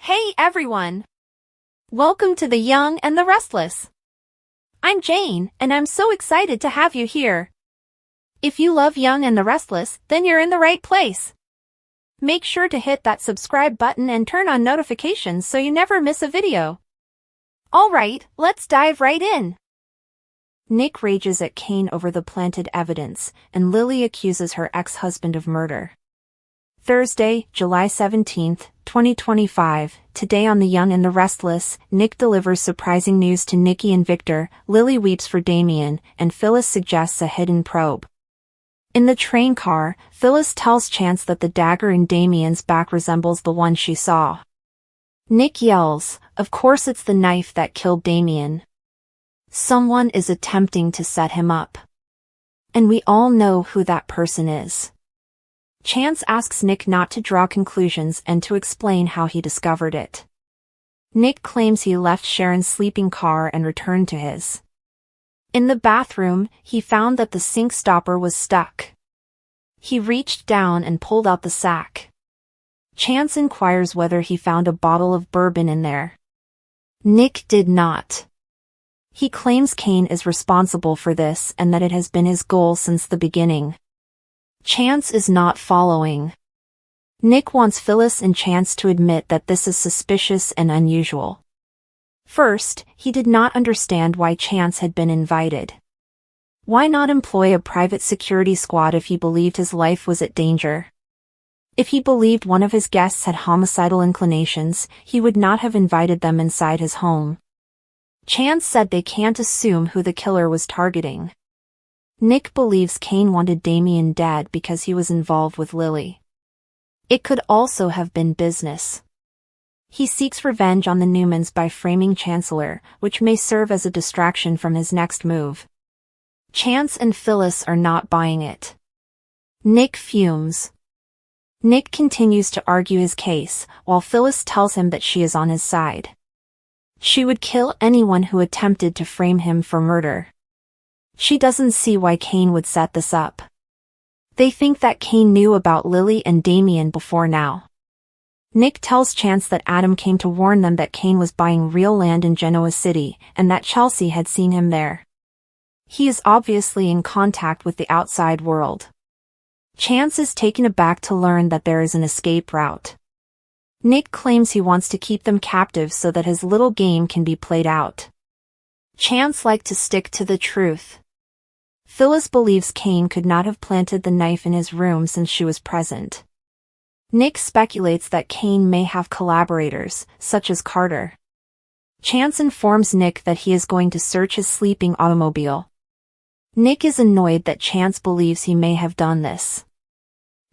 Hey everyone! Welcome to The Young and the Restless. I'm Jane, and I'm so excited to have you here. If you love Young and the Restless, then you're in the right place. Make sure to hit that subscribe button and turn on notifications so you never miss a video. Alright, let's dive right in. Nick rages at Kane over the planted evidence, and Lily accuses her ex-husband of murder. Thursday, July 17, 2025, today on The Young and the Restless, Nick delivers surprising news to Nikki and Victor, Lily weeps for Damien, and Phyllis suggests a hidden probe. In the train car, Phyllis tells Chance that the dagger in Damien's back resembles the one she saw. Nick yells, "Of course it's the knife that killed Damien. Someone is attempting to set him up. And we all know who that person is." Chance asks Nick not to draw conclusions and to explain how he discovered it. Nick claims he left Sharon's sleeping car and returned to his. In the bathroom, he found that the sink stopper was stuck. He reached down and pulled out the sack. Chance inquires whether he found a bottle of bourbon in there. Nick did not. He claims Kane is responsible for this and that it has been his goal since the beginning. Chance is not following. Nick wants Phyllis and Chance to admit that this is suspicious and unusual. First, he did not understand why Chance had been invited. Why not employ a private security squad if he believed his life was at danger? If he believed one of his guests had homicidal inclinations, he would not have invited them inside his home. Chance said they can't assume who the killer was targeting. Nick believes Kane wanted Damien dead because he was involved with Lily. It could also have been business. He seeks revenge on the Newmans by framing Chancellor, which may serve as a distraction from his next move. Chance and Phyllis are not buying it. Nick fumes. Nick continues to argue his case, while Phyllis tells him that she is on his side. She would kill anyone who attempted to frame him for murder. She doesn't see why Kane would set this up. They think that Kane knew about Lily and Damien before now. Nick tells Chance that Adam came to warn them that Kane was buying real land in Genoa City, and that Chelsea had seen him there. He is obviously in contact with the outside world. Chance is taken aback to learn that there is an escape route. Nick claims he wants to keep them captive so that his little game can be played out. Chance liked to stick to the truth. Phyllis believes Kane could not have planted the knife in his room since she was present. Nick speculates that Kane may have collaborators, such as Carter. Chance informs Nick that he is going to search his sleeping automobile. Nick is annoyed that Chance believes he may have done this.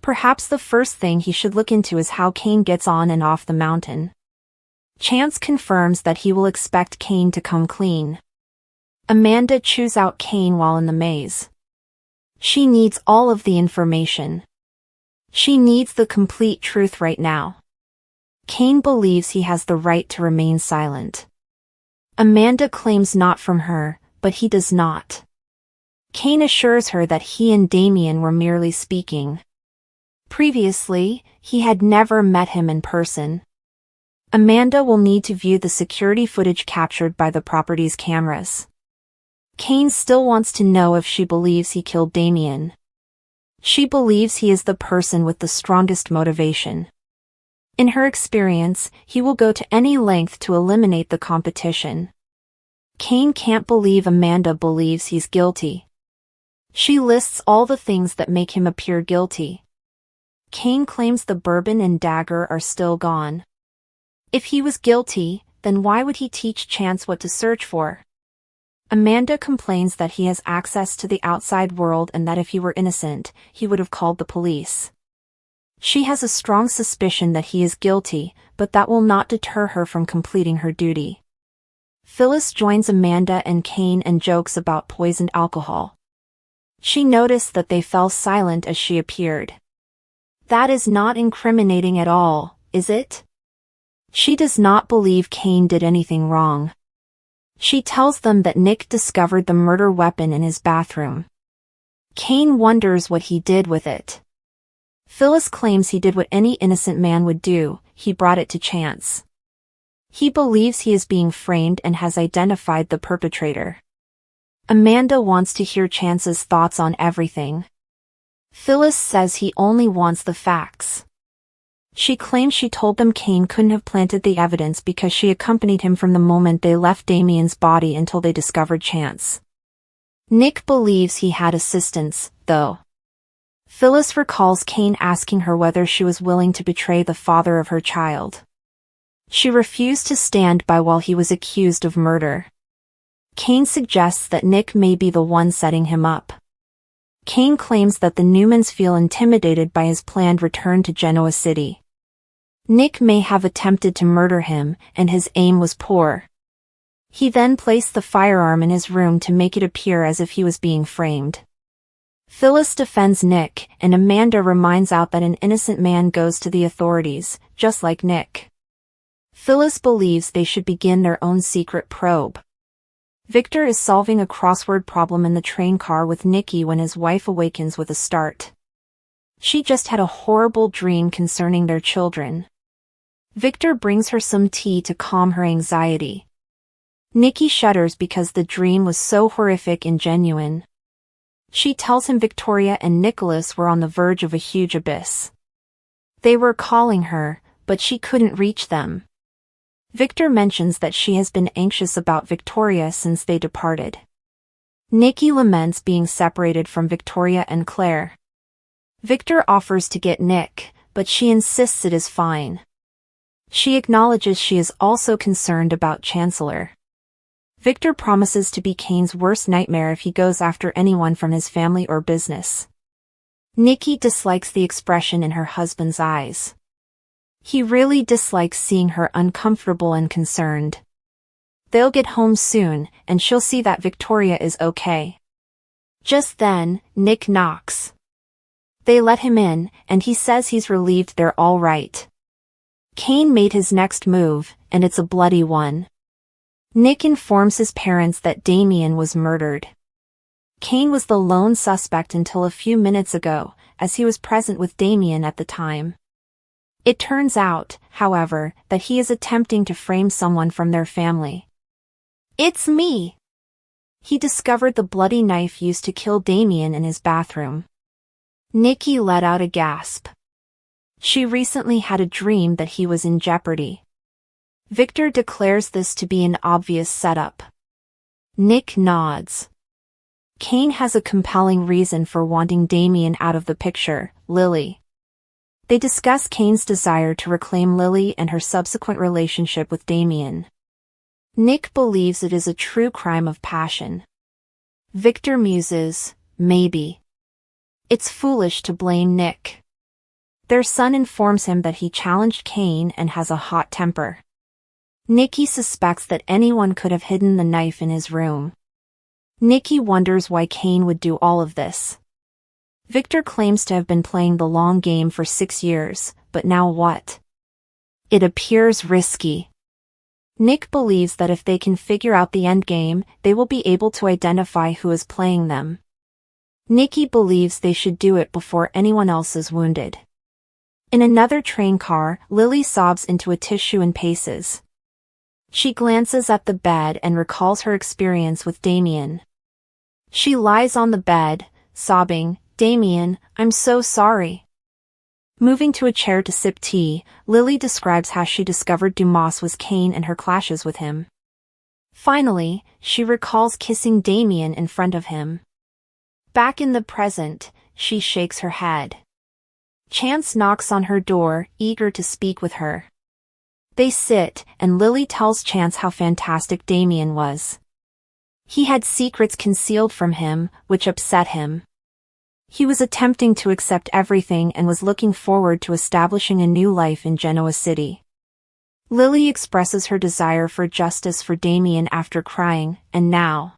Perhaps the first thing he should look into is how Kane gets on and off the mountain. Chance confirms that he will expect Kane to come clean. Amanda chews out Kane while in the maze. She needs all of the information. She needs the complete truth right now. Kane believes he has the right to remain silent. Amanda claims not from her, but he does not. Kane assures her that he and Damien were merely speaking. Previously, he had never met him in person. Amanda will need to view the security footage captured by the property's cameras. Kane still wants to know if she believes he killed Damien. She believes he is the person with the strongest motivation. In her experience, he will go to any length to eliminate the competition. Kane can't believe Amanda believes he's guilty. She lists all the things that make him appear guilty. Kane claims the bourbon and dagger are still gone. If he was guilty, then why would he teach Chance what to search for? Amanda complains that he has access to the outside world and that if he were innocent, he would have called the police. She has a strong suspicion that he is guilty, but that will not deter her from completing her duty. Phyllis joins Amanda and Kane and jokes about poisoned alcohol. She noticed that they fell silent as she appeared. That is not incriminating at all, is it? She does not believe Kane did anything wrong. She tells them that Nick discovered the murder weapon in his bathroom. Kane wonders what he did with it. Phyllis claims he did what any innocent man would do, he brought it to Chance. He believes he is being framed and has identified the perpetrator. Amanda wants to hear Chance's thoughts on everything. Phyllis says he only wants the facts. She claims she told them Kane couldn't have planted the evidence because she accompanied him from the moment they left Damien's body until they discovered Chance. Nick believes he had assistance, though. Phyllis recalls Kane asking her whether she was willing to betray the father of her child. She refused to stand by while he was accused of murder. Kane suggests that Nick may be the one setting him up. Kane claims that the Newmans feel intimidated by his planned return to Genoa City. Nick may have attempted to murder him, and his aim was poor. He then placed the firearm in his room to make it appear as if he was being framed. Phyllis defends Nick, and Amanda reminds out that an innocent man goes to the authorities, just like Nick. Phyllis believes they should begin their own secret probe. Victor is solving a crossword problem in the train car with Nikki when his wife awakens with a start. She just had a horrible dream concerning their children. Victor brings her some tea to calm her anxiety. Nikki shudders because the dream was so horrific and genuine. She tells him Victoria and Nicholas were on the verge of a huge abyss. They were calling her, but she couldn't reach them. Victor mentions that she has been anxious about Victoria since they departed. Nikki laments being separated from Victoria and Claire. Victor offers to get Nick, but she insists it is fine. She acknowledges she is also concerned about Chancellor. Victor promises to be Kane's worst nightmare if he goes after anyone from his family or business. Nikki dislikes the expression in her husband's eyes. He really dislikes seeing her uncomfortable and concerned. They'll get home soon, and she'll see that Victoria is okay. Just then, Nick knocks. They let him in, and he says he's relieved they're all right. Kane made his next move, and it's a bloody one. Nick informs his parents that Damien was murdered. Kane was the lone suspect until a few minutes ago, as he was present with Damien at the time. It turns out, however, that he is attempting to frame someone from their family. It's me! He discovered the bloody knife used to kill Damien in his bathroom. Nikki let out a gasp. She recently had a dream that he was in jeopardy. Victor declares this to be an obvious setup. Nick nods. Kane has a compelling reason for wanting Damien out of the picture, Lily. They discuss Kane's desire to reclaim Lily and her subsequent relationship with Damien. Nick believes it is a true crime of passion. Victor muses, maybe. It's foolish to blame Nick. Their son informs him that he challenged Kane and has a hot temper. Nikki suspects that anyone could have hidden the knife in his room. Nikki wonders why Kane would do all of this. Victor claims to have been playing the long game for 6 years, but now what? It appears risky. Nick believes that if they can figure out the endgame, they will be able to identify who is playing them. Nikki believes they should do it before anyone else is wounded. In another train car, Lily sobs into a tissue and paces. She glances at the bed and recalls her experience with Damien. She lies on the bed, sobbing, "Damien, I'm so sorry." Moving to a chair to sip tea, Lily describes how she discovered Dumas was Kane and her clashes with him. Finally, she recalls kissing Damien in front of him. Back in the present, she shakes her head. Chance knocks on her door, eager to speak with her. They sit, and Lily tells Chance how fantastic Damien was. He had secrets concealed from him, which upset him. He was attempting to accept everything and was looking forward to establishing a new life in Genoa City. Lily expresses her desire for justice for Damien after crying, and now.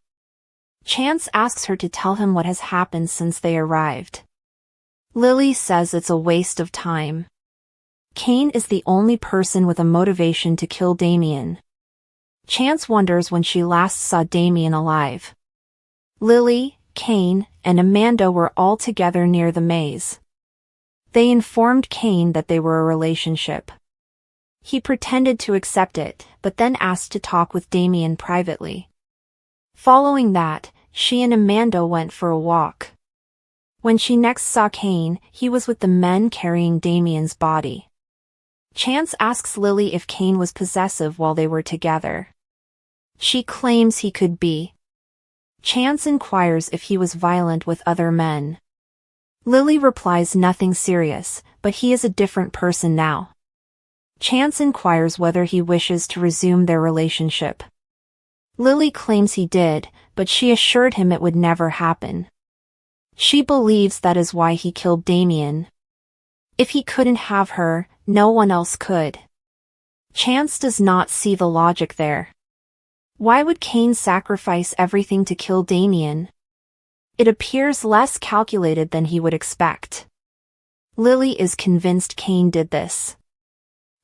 Chance asks her to tell him what has happened since they arrived. Lily says it's a waste of time. Kane is the only person with a motivation to kill Damien. Chance wonders when she last saw Damien alive. Lily, Kane, and Amanda were all together near the maze. They informed Kane that they were a relationship. He pretended to accept it, but then asked to talk with Damien privately. Following that, she and Amanda went for a walk. When she next saw Kane, he was with the men carrying Damien's body. Chance asks Lily if Kane was possessive while they were together. She claims he could be. Chance inquires if he was violent with other men. Lily replies nothing serious, but he is a different person now. Chance inquires whether he wishes to resume their relationship. Lily claims he did, but she assured him it would never happen. She believes that is why he killed Damien. If he couldn't have her, no one else could. Chance does not see the logic there. Why would Kane sacrifice everything to kill Damien? It appears less calculated than he would expect. Lily is convinced Kane did this.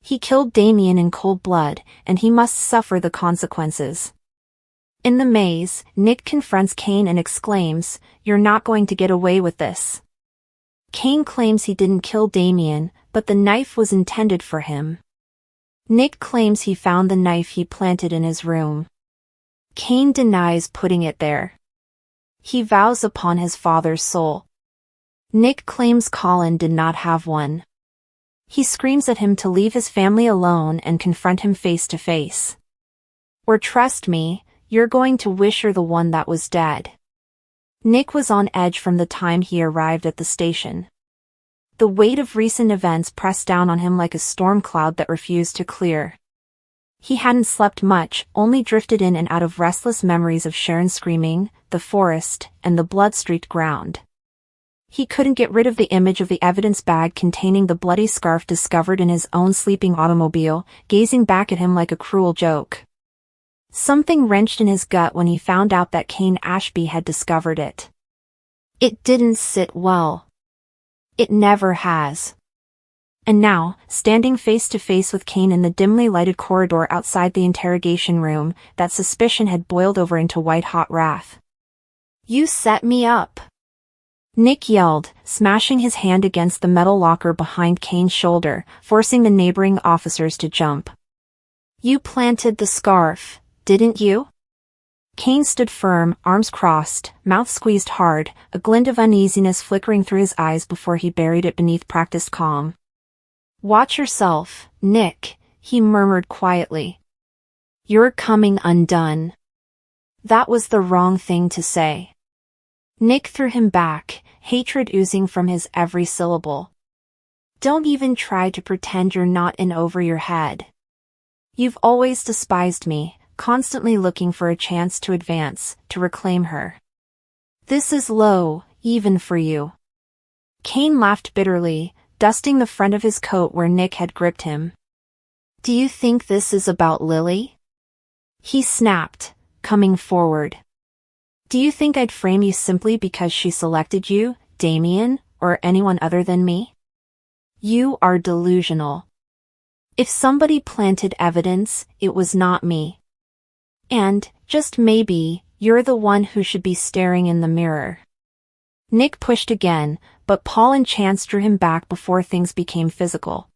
He killed Damien in cold blood, and he must suffer the consequences. In the maze, Nick confronts Kane and exclaims, "You're not going to get away with this." Kane claims he didn't kill Damien, but the knife was intended for him. Nick claims he found the knife he planted in his room. Kane denies putting it there. He vows upon his father's soul. Nick claims Colin did not have one. He screams at him to leave his family alone and confront him face to face. "Or trust me, you're going to wish you're the one that was dead." Nick was on edge from the time he arrived at the station. The weight of recent events pressed down on him like a storm cloud that refused to clear. He hadn't slept much, only drifted in and out of restless memories of Sharon screaming, the forest, and the blood-streaked ground. He couldn't get rid of the image of the evidence bag containing the bloody scarf discovered in his own sleeping automobile, gazing back at him like a cruel joke. Something wrenched in his gut when he found out that Kane Ashby had discovered it. It didn't sit well. It never has. And now, standing face to face with Kane in the dimly lighted corridor outside the interrogation room, that suspicion had boiled over into white-hot wrath. "You set me up!" Nick yelled, smashing his hand against the metal locker behind Kane's shoulder, forcing the neighboring officers to jump. "You planted the scarf, didn't you?" Kane stood firm, arms crossed, mouth squeezed hard, a glint of uneasiness flickering through his eyes before he buried it beneath practiced calm. "Watch yourself, Nick," he murmured quietly. "You're coming undone." That was the wrong thing to say. Nick threw him back, hatred oozing from his every syllable. "Don't even try to pretend you're not in over your head. You've always despised me, constantly looking for a chance to advance, to reclaim her. This is low, even for you." Kane laughed bitterly, dusting the front of his coat where Nick had gripped him. "Do you think this is about Lily?" he snapped, coming forward. "Do you think I'd frame you simply because she selected you, Damien, or anyone other than me? You are delusional. If somebody planted evidence, it was not me. And, just maybe, you're the one who should be staring in the mirror." Nick pushed again, but Paul and Chance drew him back before things became physical.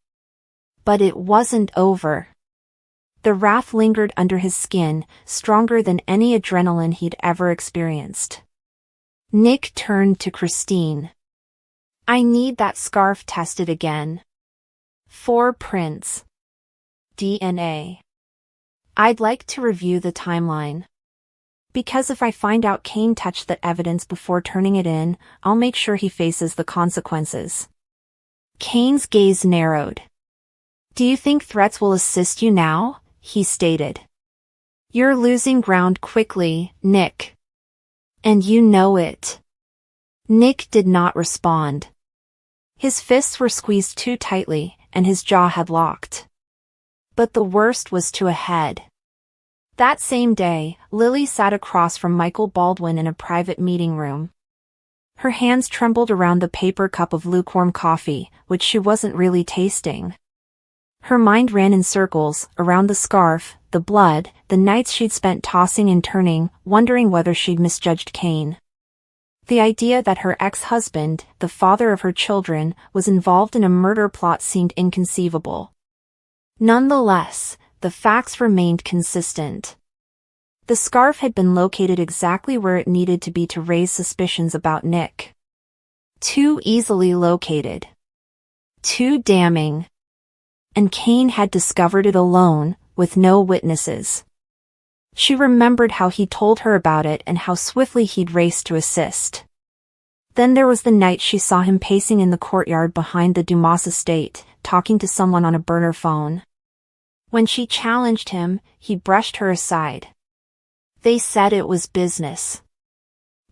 But it wasn't over. The wrath lingered under his skin, stronger than any adrenaline he'd ever experienced. Nick turned to Christine. "I need that scarf tested again. 4 prints. DNA. I'd like to review the timeline. Because if I find out Kane touched that evidence before turning it in, I'll make sure he faces the consequences." Kane's gaze narrowed. "Do you think threats will assist you now?" he stated. "You're losing ground quickly, Nick. And you know it." Nick did not respond. His fists were squeezed too tightly, and his jaw had locked. But the worst was to ahead. That same day, Lily sat across from Michael Baldwin in a private meeting room. Her hands trembled around the paper cup of lukewarm coffee, which she wasn't really tasting. Her mind ran in circles, around the scarf, the blood, the nights she'd spent tossing and turning, wondering whether she'd misjudged Kane. The idea that her ex-husband, the father of her children, was involved in a murder plot seemed inconceivable. Nonetheless, the facts remained consistent. The scarf had been located exactly where it needed to be to raise suspicions about Nick. Too easily located. Too damning. And Kane had discovered it alone, with no witnesses. She remembered how he told her about it and how swiftly he'd raced to assist. Then there was the night she saw him pacing in the courtyard behind the Dumas estate, talking to someone on a burner phone. When she challenged him, he brushed her aside. They said it was business.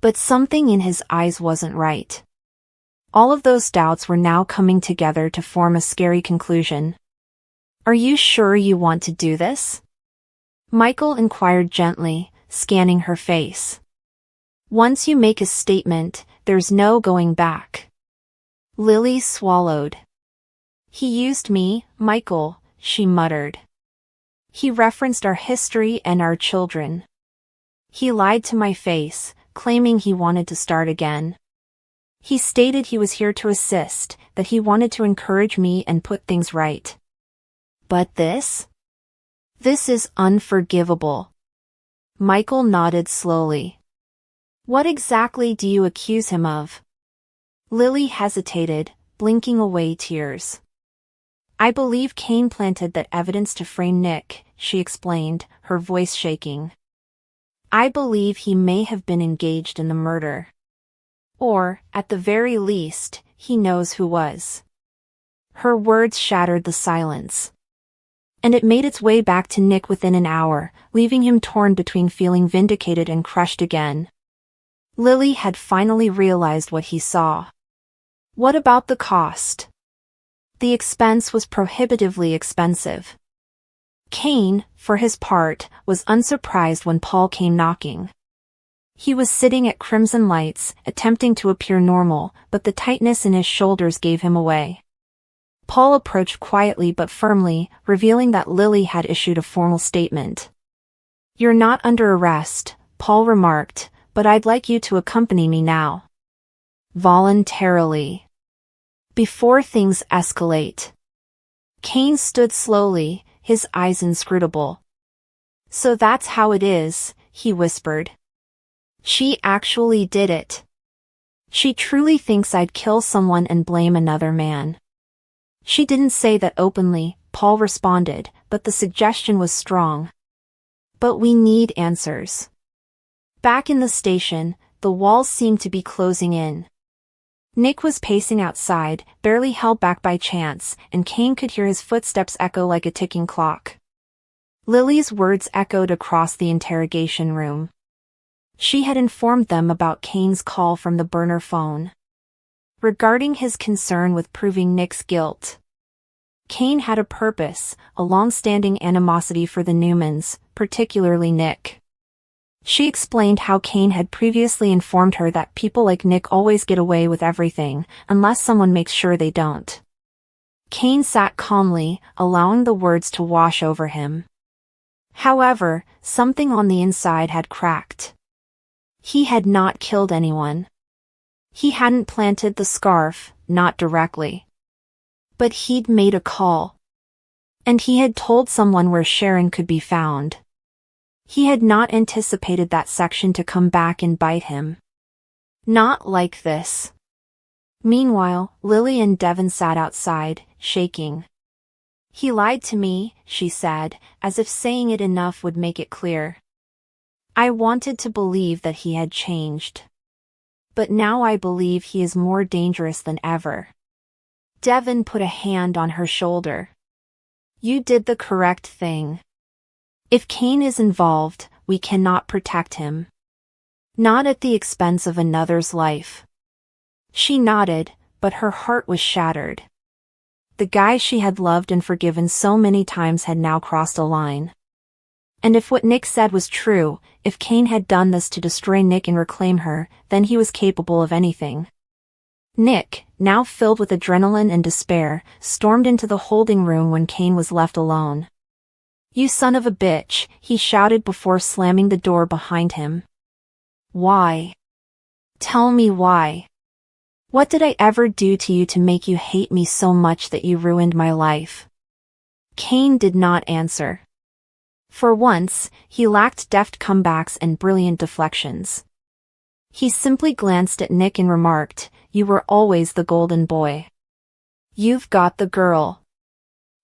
But something in his eyes wasn't right. All of those doubts were now coming together to form a scary conclusion. "Are you sure you want to do this?" Michael inquired gently, scanning her face. "Once you make a statement, there's no going back." Lily swallowed. "He used me, Michael," she muttered. "He referenced our history and our children. He lied to my face, claiming he wanted to start again. He stated he was here to assist, that he wanted to encourage me and put things right. But this? This is unforgivable." Michael nodded slowly. "What exactly do you accuse him of?" Lily hesitated, blinking away tears. "I believe Kane planted that evidence to frame Nick," she explained, her voice shaking. "I believe he may have been engaged in the murder. Or, at the very least, he knows who was." Her words shattered the silence. And it made its way back to Nick within an hour, leaving him torn between feeling vindicated and crushed again. Lily had finally realized what he saw. What about the cost? The expense was prohibitively expensive. Kane, for his part, was unsurprised when Paul came knocking. He was sitting at crimson lights, attempting to appear normal, but the tightness in his shoulders gave him away. Paul approached quietly but firmly, revealing that Lily had issued a formal statement. "You're not under arrest," Paul remarked, "but I'd like you to accompany me now. Voluntarily. Before things escalate." Kane stood slowly, his eyes inscrutable. "So that's how it is," he whispered. "She actually did it. She truly thinks I'd kill someone and blame another man." "She didn't say that openly," Paul responded, but the suggestion was strong. "But we need answers." Back in the station, the walls seemed to be closing in. Nick was pacing outside, barely held back by chance, and Kane could hear his footsteps echo like a ticking clock. Lily's words echoed across the interrogation room. She had informed them about Kane's call from the burner phone. Regarding his concern with proving Nick's guilt. Kane had a purpose, a long-standing animosity for the Newmans, particularly Nick. She explained how Kane had previously informed her that people like Nick always get away with everything, unless someone makes sure they don't. Kane sat calmly, allowing the words to wash over him. However, something on the inside had cracked. He had not killed anyone. He hadn't planted the scarf, not directly. But he'd made a call. And he had told someone where Sharon could be found. He had not anticipated that section to come back and bite him. Not like this. Meanwhile, Lily and Devon sat outside, shaking. "He lied to me," she said, as if saying it enough would make it clear. "I wanted to believe that he had changed. But now I believe he is more dangerous than ever." Devon put a hand on her shoulder. "You did the correct thing. If Kane is involved, we cannot protect him. Not at the expense of another's life." She nodded, but her heart was shattered. The guy she had loved and forgiven so many times had now crossed a line. And if what Nick said was true, if Kane had done this to destroy Nick and reclaim her, then he was capable of anything. Nick, now filled with adrenaline and despair, stormed into the holding room when Kane was left alone. "You son of a bitch," he shouted before slamming the door behind him. "Why? Tell me why. What did I ever do to you to make you hate me so much that you ruined my life?" Kane did not answer. For once, he lacked deft comebacks and brilliant deflections. He simply glanced at Nick and remarked, "You were always the golden boy. You've got the girl.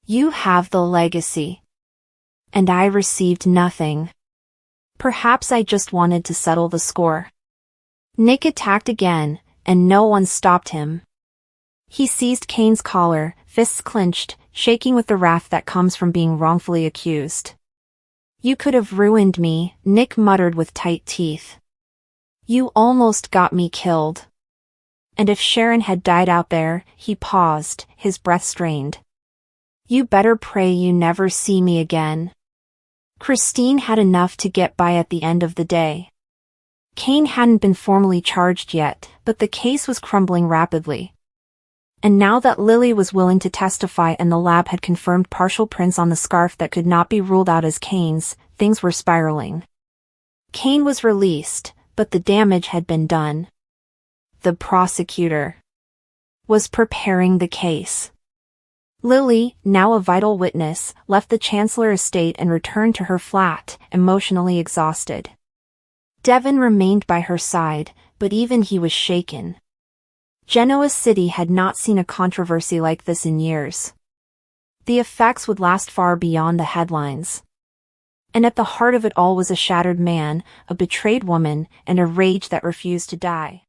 You have the legacy. And I received nothing. Perhaps I just wanted to settle the score." Nick attacked again, and no one stopped him. He seized Kane's collar, fists clenched, shaking with the wrath that comes from being wrongfully accused. "You could have ruined me," Nick muttered with tight teeth. "You almost got me killed. And if Sharon had died out there," he paused, his breath strained. "You better pray you never see me again." Christine had enough to get by at the end of the day. Kane hadn't been formally charged yet, but the case was crumbling rapidly. And now that Lily was willing to testify and the lab had confirmed partial prints on the scarf that could not be ruled out as Kane's, things were spiraling. Kane was released, but the damage had been done. The prosecutor was preparing the case. Lily, now a vital witness, left the Chancellor estate and returned to her flat, emotionally exhausted. Devon remained by her side, but even he was shaken. Genoa City had not seen a controversy like this in years. The effects would last far beyond the headlines. And at the heart of it all was a shattered man, a betrayed woman, and a rage that refused to die.